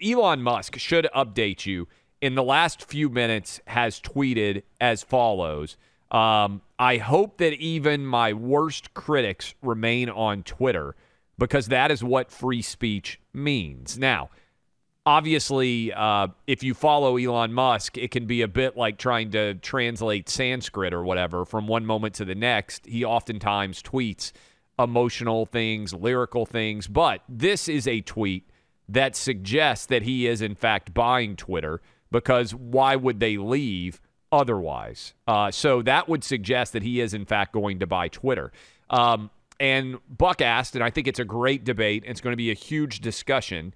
Elon Musk should update you. In the last few minutes, has tweeted as follows. I hope that even my worst critics remain on Twitter because that is what free speech means. Now, obviously, if you follow Elon Musk, it can be a bit like trying to translate Sanskrit or whatever from one moment to the next. He oftentimes tweets emotional things, lyrical things, but this is a tweet that suggests that he is, in fact, buying Twitter because why would they leave otherwise? So that would suggest that he is, in fact, going to buy Twitter. And Buck asked, and I think it's a great debate, and it's going to be a huge discussion,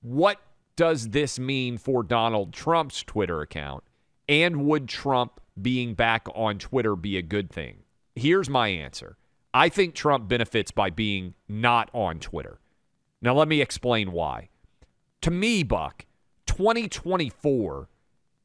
what does this mean for Donald Trump's Twitter account? And would Trump being back on Twitter be a good thing? Here's my answer. I think Trump benefits by being not on Twitter. Now, let me explain why. To me, Buck, 2024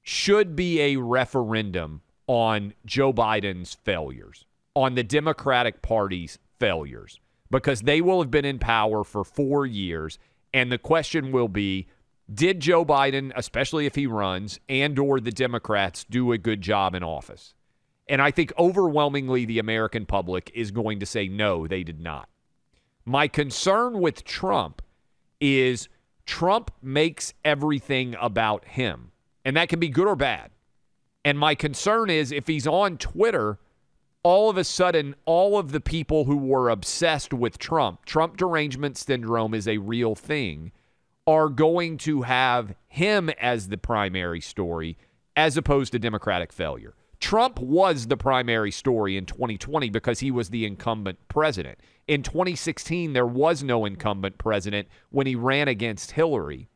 should be a referendum on Joe Biden's failures, on the Democratic Party's failures, because they will have been in power for 4 years, and the question will be, did Joe Biden, especially if he runs, and or the Democrats do a good job in office? And I think overwhelmingly the American public is going to say no, they did not. My concern with Trump is Trump makes everything about him, and that can be good or bad. And my concern is if he's on Twitter, all of a sudden, all of the people who were obsessed with Trump derangement syndrome is a real thing, are going to have him as the primary story as opposed to Democratic failure. Trump was the primary story in 2020 because he was the incumbent president. In 2016, there was no incumbent president when he ran against Hillary.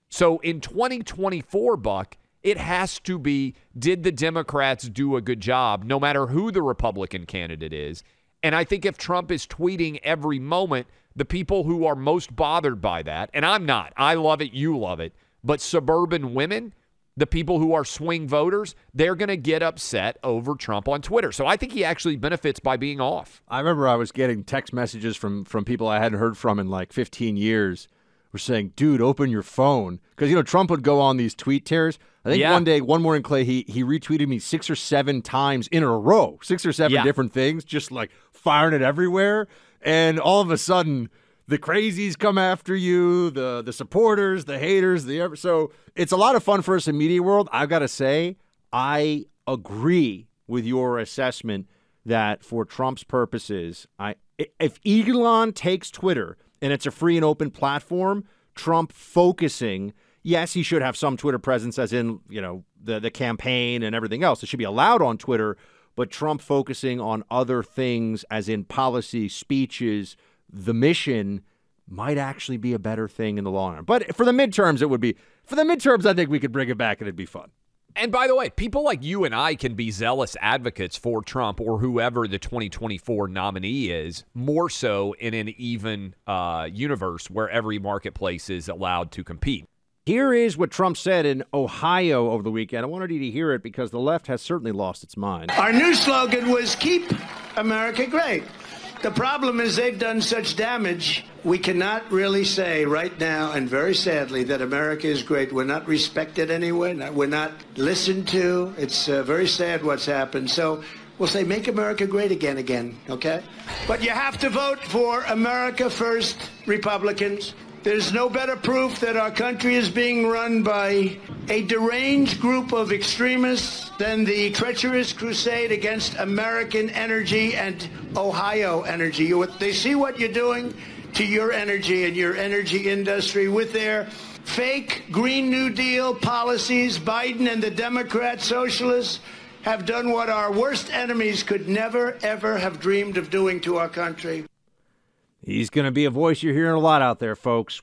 So in 2024, Buck, it has to be, did the Democrats do a good job, no matter who the Republican candidate is? And I think if Trump is tweeting every moment, the people who are most bothered by that, and I'm not, I love it, you love it, but suburban women, the people who are swing voters, they're going to get upset over Trump on Twitter. So I think he actually benefits by being off. I remember I was getting text messages from people I hadn't heard from in like 15 years were saying, dude, open your phone. Because, Trump would go on these tweet tears. I think one morning, Clay, he retweeted me 6 or 7 times in a row, 6 or 7 different things, just like firing it everywhere. And all of a sudden, the crazies come after you, the supporters, the haters, so it's a lot of fun for us in media world. I've got to say, I agree with your assessment that for Trump's purposes, if Elon takes Twitter and it's a free and open platform, Trump focusing, yes, he should have some Twitter presence as in, the campaign and everything else. It should be allowed on Twitter, but Trump focusing on other things as in policy, speeches, the mission might actually be a better thing in the long run. But for the midterms, it would be. For the midterms, I think we could bring it back and it'd be fun. And by the way, people like you and I can be zealous advocates for Trump or whoever the 2024 nominee is, more so in an even universe where every marketplace is allowed to compete. Here is what Trump said in Ohio over the weekend. I wanted you to hear it because the left has certainly lost its mind. Our new slogan was Keep America Great. The problem is they've done such damage, we cannot really say right now, and very sadly, that America is great. We're not respected anywhere. We're not listened to. It's very sad what's happened. So we'll say make America great again, okay? But you have to vote for America First, Republicans. There's no better proof that our country is being run by a deranged group of extremists than the treacherous crusade against American energy and Ohio energy. They see what you're doing to your energy and your energy industry with their fake Green New Deal policies. Biden and the Democrat socialists have done what our worst enemies could never, ever have dreamed of doing to our country. He's going to be a voice you're hearing a lot out there, folks.